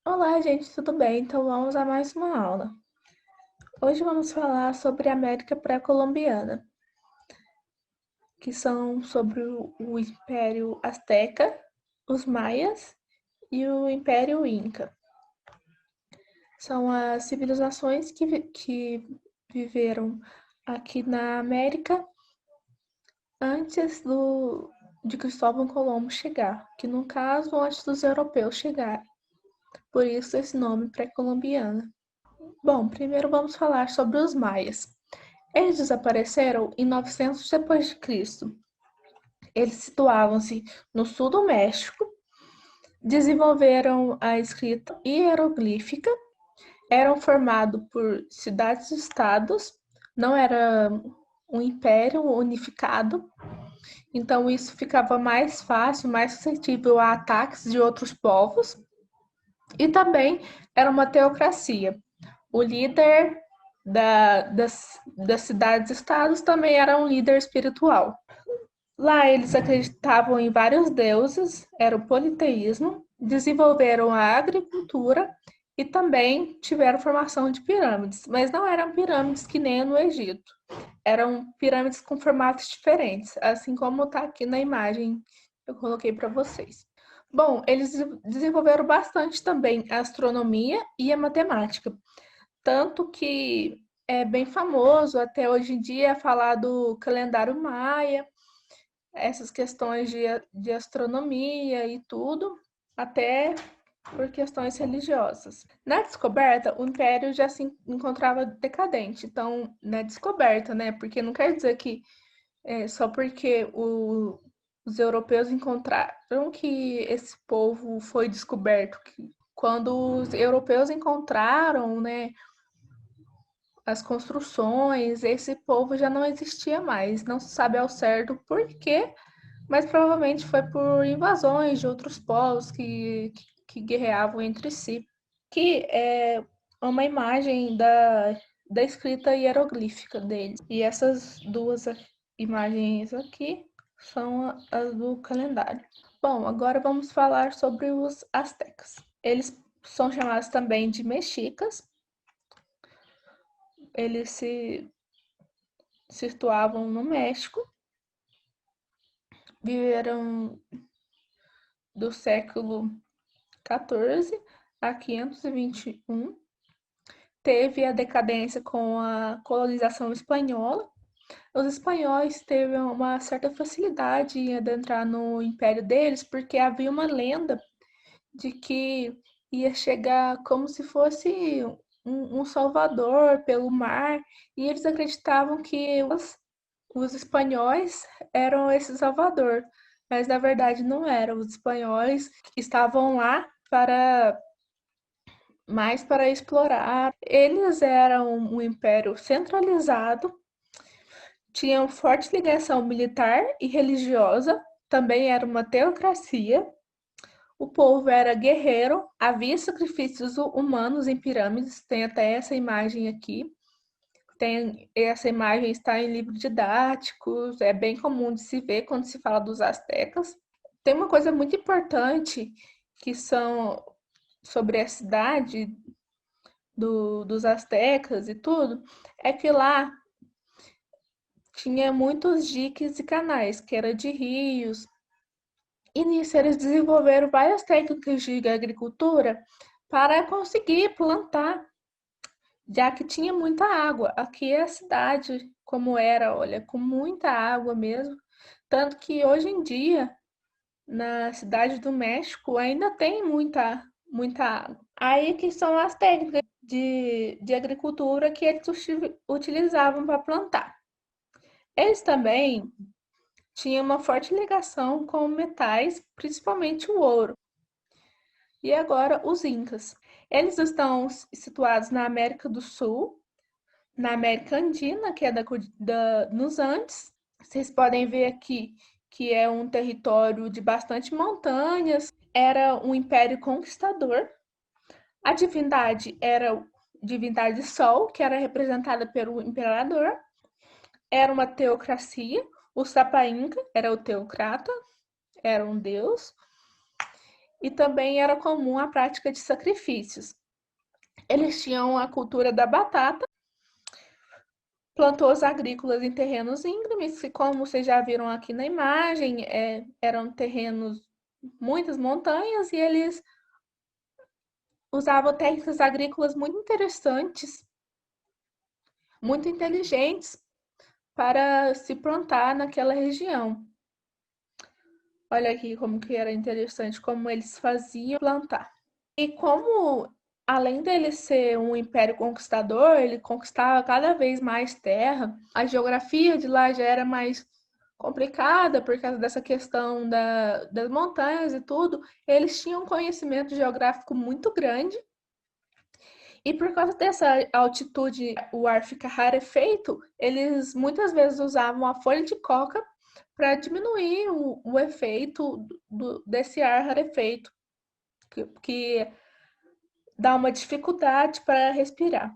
Olá, gente, tudo bem? Então vamos a mais uma aula. Hoje vamos falar sobre a América pré-colombiana, que são sobre o Império Azteca, os Maias e o Império Inca. São as civilizações que viveram aqui na América antes de Cristóvão Colombo chegar, que no caso antes dos europeus chegarem. Por isso esse nome pré-colombiana. Bom, primeiro vamos falar sobre os maias. Eles desapareceram em 900 depois de Cristo. Eles situavam-se no sul do México, desenvolveram a escrita hieroglífica, eram formados por cidades-estados, não era um império unificado, então isso ficava mais fácil, mais suscetível a ataques de outros povos, e também era uma teocracia. O líder das cidades-estados também era um líder espiritual. Lá eles acreditavam em vários deuses, era o politeísmo, desenvolveram a agricultura e também tiveram formação de pirâmides, mas não eram pirâmides que nem no Egito. Eram pirâmides com formatos diferentes, assim como está aqui na imagem que eu coloquei para vocês. Bom, eles desenvolveram bastante também a astronomia e a matemática, tanto que é bem famoso até hoje em dia falar do calendário maia, essas questões de astronomia e tudo, até por questões religiosas. Na descoberta, o império já se encontrava decadente. Então, na descoberta, né? Porque não quer dizer que só porque os europeus encontraram que esse povo foi descoberto. Quando os europeus encontraram, né, as construções, esse povo já não existia mais. Não se sabe ao certo por quê, mas provavelmente foi por invasões de outros povos que guerreavam entre si. Que é uma imagem da escrita hieroglífica deles. E essas duas imagens aqui são as do calendário. Bom, agora vamos falar sobre os astecas. Eles são chamados também de mexicas. Eles se situavam no México, viveram do século 14 a 521. Teve a decadência com a colonização espanhola. Os espanhóis teve uma certa facilidade em adentrar no império deles, porque havia uma lenda de que ia chegar como se fosse um salvador pelo mar, e eles acreditavam que os espanhóis eram esse salvador, mas na verdade não eram. Os espanhóis estavam lá mais para explorar. Eles eram um império centralizado, tinham forte ligação militar e religiosa, também era uma teocracia. O povo era guerreiro, havia sacrifícios humanos em pirâmides, tem até essa imagem aqui. Essa imagem está em livros didáticos, é bem comum de se ver quando se fala dos astecas. Tem uma coisa muito importante que são sobre a cidade dos astecas e tudo, é que lá tinha muitos diques e canais, que era de rios. E nisso eles desenvolveram várias técnicas de agricultura para conseguir plantar, já que tinha muita água. Aqui é a cidade como era, olha, com muita água mesmo. Tanto que hoje em dia, na cidade do México, ainda tem muita água. Aí que são as técnicas de agricultura que eles utilizavam para plantar. Eles também tinham uma forte ligação com metais, principalmente o ouro. E agora os Incas. Eles estão situados na América do Sul, na América Andina, que é nos Andes. Vocês podem ver aqui que é um território de bastante montanhas. Era um império conquistador. A divindade era a divindade Sol, que era representada pelo imperador. Era uma teocracia. O Sapainca era o teocrata, era um deus, e também era comum a prática de sacrifícios. Eles tinham a cultura da batata, plantouros agrícolas em terrenos íngremes, que, como vocês já viram aqui na imagem, eram terrenos, muitas montanhas, e eles usavam técnicas agrícolas muito interessantes, muito inteligentes, para se plantar naquela região. Olha aqui como que era interessante, como eles faziam plantar. E como, além dele ser um império conquistador, ele conquistava cada vez mais terra, a geografia de lá já era mais complicada por causa dessa questão das montanhas e tudo. Eles tinham um conhecimento geográfico muito grande. E por causa dessa altitude, o ar fica rarefeito, eles muitas vezes usavam a folha de coca para diminuir o efeito desse ar rarefeito, que dá uma dificuldade para respirar.